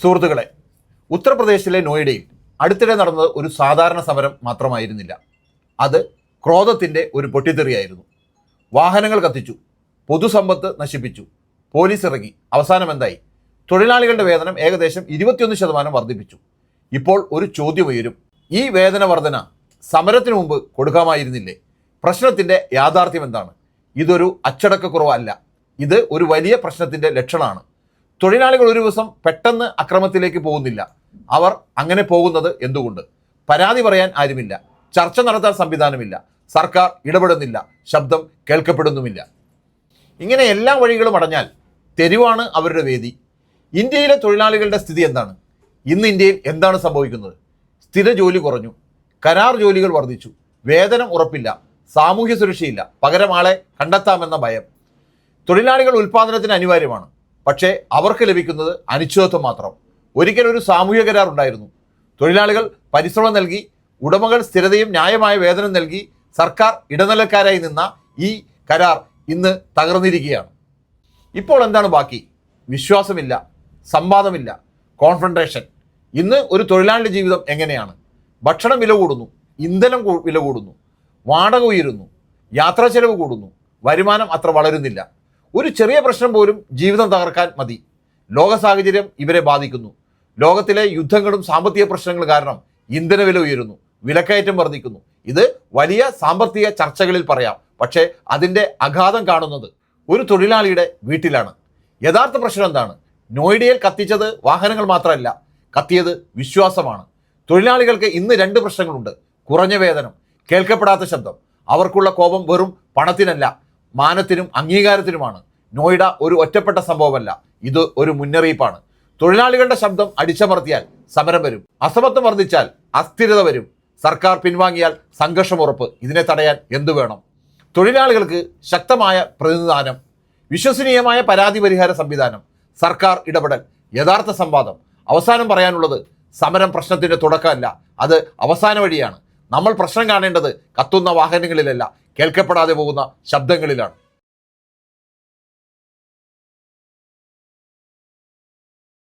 സുഹൃത്തുക്കളെ, ഉത്തർപ്രദേശിലെ നോയിഡയിൽ അടുത്തിടെ നടന്നത് ഒരു സാധാരണ സമരം മാത്രമായിരുന്നില്ല. അത് ക്രോധത്തിൻ്റെ ഒരു പൊട്ടിത്തെറിയായിരുന്നു. വാഹനങ്ങൾ കത്തിച്ചു, പൊതുസമ്പത്ത് നശിപ്പിച്ചു, പോലീസ് ഇറങ്ങി. അവസാനം എന്തായി? തൊഴിലാളികളുടെ വേതനം ഏകദേശം 21% വർദ്ധിപ്പിച്ചു. ഇപ്പോൾ ഒരു ചോദ്യമുയരും, ഈ വേതന വർധന സമരത്തിന് മുമ്പ് കൊടുക്കാമായിരുന്നില്ലേ? പ്രശ്നത്തിൻ്റെ യാഥാർത്ഥ്യം എന്താണ്? ഇതൊരു അച്ചടക്കക്കുറവല്ല, ഇത് ഒരു വലിയ പ്രശ്നത്തിൻ്റെ ലക്ഷണമാണ്. തൊഴിലാളികൾ ഒരു ദിവസം പെട്ടെന്ന് അക്രമത്തിലേക്ക് പോകുന്നില്ല. അവർ അങ്ങനെ പോകുന്നത് എന്തുകൊണ്ട്? പരാതി പറയാൻ ആരുമില്ല, ചർച്ച നടത്താൻ സംവിധാനമില്ല, സർക്കാർ ഇടപെടുന്നില്ല, ശബ്ദം കേൾക്കപ്പെടുന്നുമില്ല. ഇങ്ങനെ എല്ലാ വഴികളും അടഞ്ഞാൽ തെരുവാണ് അവരുടെ വേദി. ഇന്ത്യയിലെ തൊഴിലാളികളുടെ സ്ഥിതി എന്താണ്? ഇന്ന് ഇന്ത്യയിൽ എന്താണ് സംഭവിക്കുന്നത്? സ്ഥിര ജോലി കുറഞ്ഞു, കരാർ ജോലികൾ വർദ്ധിച്ചു, വേതനം ഉറപ്പില്ല, സാമൂഹ്യ സുരക്ഷയില്ല, പകരം ആളെ കണ്ടെത്താമെന്ന ഭയം. തൊഴിലാളികൾ ഉൽപ്പാദനത്തിന് അനിവാര്യമാണ്, പക്ഷേ അവർക്ക് ലഭിക്കുന്നത് അനിശ്ചിതത്വം മാത്രം. ഒരിക്കൽ ഒരു സാമൂഹ്യ കരാർ ഉണ്ടായിരുന്നു. തൊഴിലാളികൾ പരിശ്രമം നൽകി, ഉടമകൾ സ്ഥിരതയും ന്യായമായ വേതനം നൽകി, സർക്കാർ ഇടനിലക്കാരായി നിന്ന ഈ കരാർ ഇന്ന് തകർന്നിരിക്കുകയാണ്. ഇപ്പോൾ എന്താണ് ബാക്കി? വിശ്വാസമില്ല, സംവാദമില്ല, കോൺഫ്രണ്ടേഷൻ. ഇന്ന് ഒരു തൊഴിലാളിയുടെ ജീവിതം എങ്ങനെയാണ്? ഭക്ഷണം വില കൂടുന്നു, ഇന്ധനം വില കൂടുന്നു, വാടക ഉയരുന്നു, യാത്രാ ചെലവ് കൂടുന്നു, വരുമാനം അത്ര വളരുന്നില്ല. ഒരു ചെറിയ പ്രശ്നം പോലും ജീവിതം തകർക്കാൻ മതി. ലോക സാഹചര്യം ഇവരെ ബാധിക്കുന്നു. ലോകത്തിലെ യുദ്ധങ്ങളും സാമ്പത്തിക പ്രശ്നങ്ങളും കാരണം ഇന്ധന വില ഉയരുന്നു, വിലക്കയറ്റം വർദ്ധിക്കുന്നു. ഇത് വലിയ സാമ്പത്തിക ചർച്ചകളിൽ പറയാം, പക്ഷേ അതിൻ്റെ അഘാതം കാണുന്നത് ഒരു തൊഴിലാളിയുടെ വീട്ടിലാണ്. യഥാർത്ഥ പ്രശ്നം എന്താണ്? നോയിഡയിൽ കത്തിച്ചത് വാഹനങ്ങൾ മാത്രമല്ല, കത്തിയത് വിശ്വാസമാണ്. തൊഴിലാളികൾക്ക് ഇന്ന് 2 പ്രശ്നങ്ങളുണ്ട്: കുറഞ്ഞ വേതനം, കേൾക്കപ്പെടാത്ത ശബ്ദം. അവർക്കുള്ള കോപം വെറും പണത്തിനല്ല, മാനത്തിനും അംഗീകാരത്തിനുമാണ്. നോയിഡ ഒരു ഒറ്റപ്പെട്ട സംഭവമല്ല, ഇത് ഒരു മുന്നറിയിപ്പാണ്. തൊഴിലാളികളുടെ ശബ്ദം അടിച്ചമർത്തിയാൽ സമരം വരും, അസമത്വം വർദ്ധിച്ചാൽ അസ്ഥിരത വരും, സർക്കാർ പിൻവാങ്ങിയാൽ സംഘർഷം ഉറപ്പ്. ഇതിനെ തടയാൻ എന്തു വേണം? തൊഴിലാളികൾക്ക് ശക്തമായ പ്രതിനിധാനം, വിശ്വസനീയമായ പരാതി പരിഹാര സംവിധാനം, സർക്കാർ ഇടപെടൽ, യഥാർത്ഥ സംവാദം. അവസാനം പറയാനുള്ളത്, സമരം പ്രശ്നത്തിൻ്റെ തുടക്കമല്ല, അത് അവസാന വഴിയാണ്. നമ്മൾ പ്രശ്നം കാണേണ്ടത് കത്തുന്ന വാഹനങ്ങളിലല്ല, കേൾക്കപ്പെടാതെ പോകുന്ന ശബ്ദങ്ങളിലാണ്.